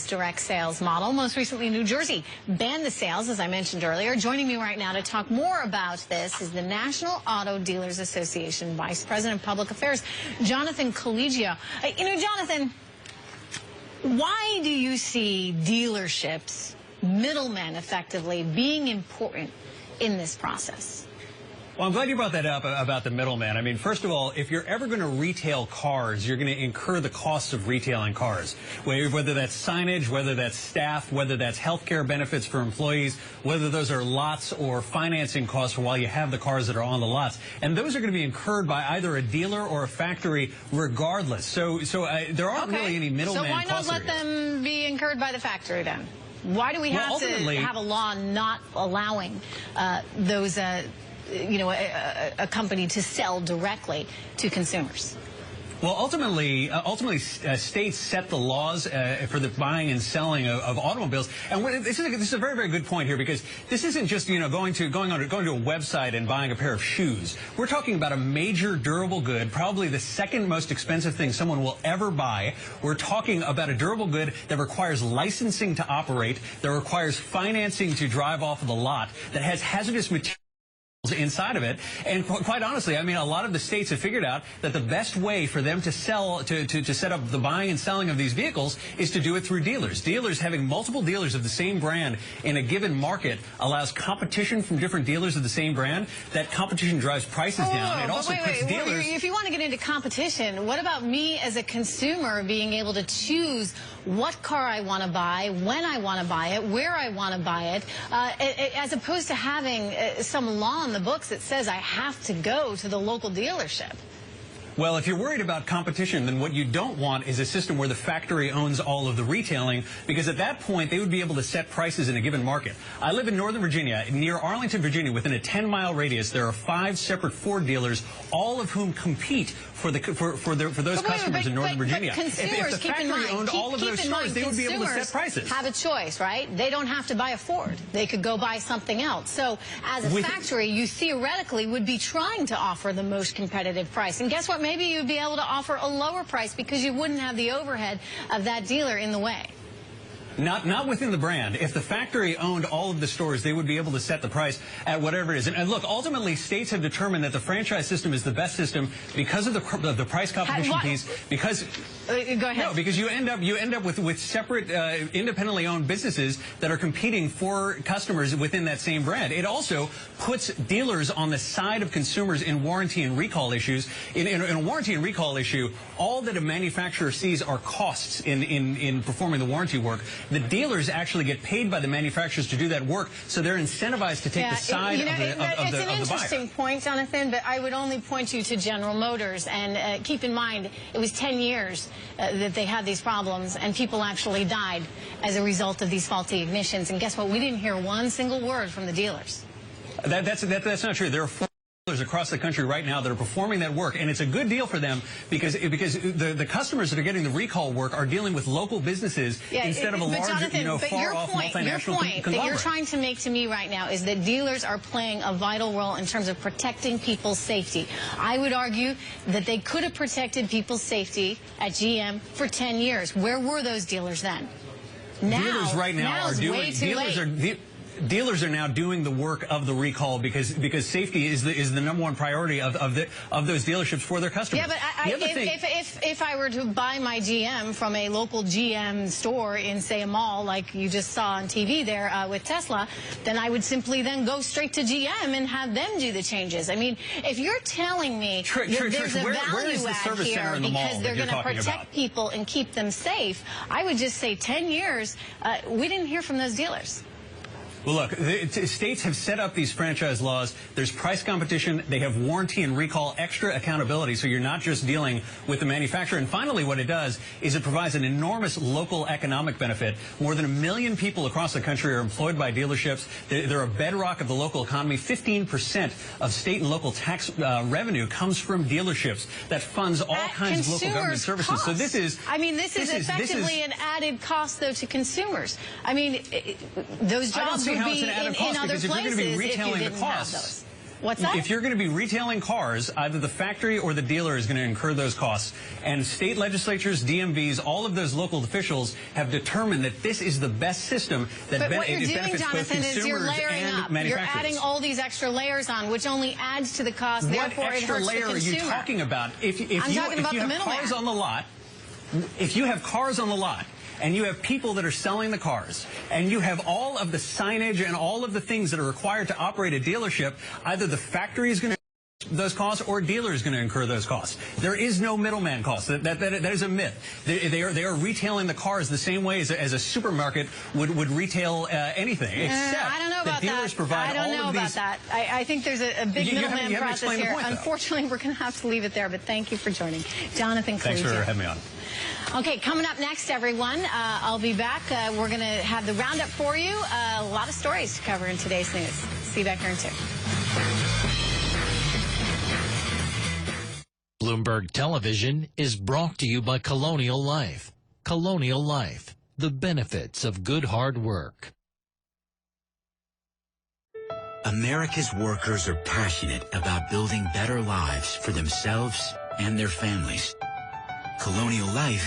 direct sales model. Most recently, New Jersey banned the sales, as I mentioned earlier. Joining me right now to talk more about this is the National Auto Dealers Association Vice President of Public Affairs, Jonathan Collegio. Jonathan, why do you see dealerships, middlemen effectively, being important in this process? Well, I'm glad you brought that up about the middleman. I mean, first of all, if you're ever going to retail cars, you're going to incur the costs of retailing cars, whether that's signage, whether that's staff, whether that's health care benefits for employees, whether those are lots or financing costs for while you have the cars that are on the lots. And those are going to be incurred by either a dealer or a factory regardless. So there aren't really any middleman costs. So why not let them be incurred by the factory then? Why do we have to have a law not allowing those a company to sell directly to consumers? Well, ultimately, states set the laws for the buying and selling of automobiles, and this is a very, very good point here, because this isn't just going to a website and buying a pair of shoes. We're talking about a major durable good, probably the second most expensive thing someone will ever buy. We're talking about a durable good that requires licensing to operate, that requires financing to drive off of the lot, that has hazardous materials inside of it. And quite honestly, I mean, a lot of the states have figured out that the best way for them to sell, to set up the buying and selling of these vehicles is to do it through dealers. Dealers, having multiple dealers of the same brand in a given market, allows competition from different dealers of the same brand. That competition drives prices down. It also puts dealers... If you want to get into competition, what about me as a consumer being able to choose what car I want to buy, when I want to buy it, where I want to buy it, as opposed to having some law in the books that says I have to go to the local dealership? Well, if you're worried about competition, then what you don't want is a system where the factory owns all of the retailing, because at that point, they would be able to set prices in a given market. I live in Northern Virginia. Near Arlington, Virginia, within a 10-mile radius, there are 5 separate Ford dealers, all of whom compete for those customers in Northern Virginia. But consumers, if the factory owned all of those stores, they would be able to set prices. Have a choice, right? They don't have to buy a Ford. They could go buy something else. So as a factory, you theoretically would be trying to offer the most competitive price. And guess what? Maybe you'd be able to offer a lower price because you wouldn't have the overhead of that dealer in the way. Not within the brand. If the factory owned all of the stores, they would be able to set the price at whatever it is. And look, ultimately, states have determined that the franchise system is the best system because of the price competition piece. Because go ahead. No, because you end up with separate independently owned businesses that are competing for customers within that same brand. It also puts dealers on the side of consumers in warranty and recall issues. In a warranty and recall issue, all that a manufacturer sees are costs in performing the warranty work. The dealers actually get paid by the manufacturers to do that work, so they're incentivized to take the side of the buyer. It's an interesting point, Jonathan, but I would only point you to General Motors. And keep in mind, it was 10 years that they had these problems, and people actually died as a result of these faulty ignitions. And guess what? We didn't hear one single word from the dealers. That's not true. There are 4 dealers across the country right now that are performing that work, and it's a good deal for them because the customers that are getting the recall work are dealing with local businesses instead of a large, far-off multinational conglomerate. That you're trying to make to me right now is that dealers are playing a vital role in terms of protecting people's safety. I would argue that they could have protected people's safety at GM for 10 years. Where were those dealers then? Dealers right now are doing. Dealers are now doing the work of the recall because safety is the number one priority of those dealerships for their customers. Yeah, but if I were to buy my GM from a local GM store in, say, a mall like you just saw on TV there with Tesla, then I would simply then go straight to GM and have them do the changes. I mean, if you're telling me there's a value add here because they're going to protect people and keep them safe, I would just say 10 years, we didn't hear from those dealers. Well, look, states have set up these franchise laws. There's price competition. They have warranty and recall, extra accountability, so you're not just dealing with the manufacturer. And finally, what it does is it provides an enormous local economic benefit. More than 1 million people across the country are employed by dealerships. They're a bedrock of the local economy. 15% of state and local tax revenue comes from dealerships. That funds all kinds of local government services. Cost. So this is... I mean, this is effectively an added cost, though, to consumers. I mean, those jobs would be in other places if you didn't have those. What's that? If you're going to be retailing cars, either the factory or the dealer is going to incur those costs. And state legislatures, DMVs, all of those local officials have determined that this is the best system that but what you're doing, benefits both Jonathan, is you're consumers layering and up. manufacturers. You're adding all these extra layers on, which only adds to the cost. What Therefore, extra it hurts layer the are you consumer. talking about? If you have cars on the lot, if you have cars on the lot, and you have people that are selling the cars, and you have all of the signage and all of the things that are required to operate a dealership, either the factory is going to those costs or dealer is going to incur those costs. There is no middleman cost. That is a myth. They are retailing the cars the same way as a supermarket would retail anything. Except I don't know about dealers that. provide I don't know all of about these. that. I think there's a big middleman process here. Point, unfortunately, we're going to have to leave it there. But thank you for joining, Jonathan Collegio. Thanks for having me on. Okay, coming up next, everyone, I'll be back. We're going to have the roundup for you. A lot of stories to cover in today's news. See you back here in 2. Bloomberg Television is brought to you by Colonial Life. Colonial Life, the benefits of good hard work. America's workers are passionate about building better lives for themselves and their families. Colonial Life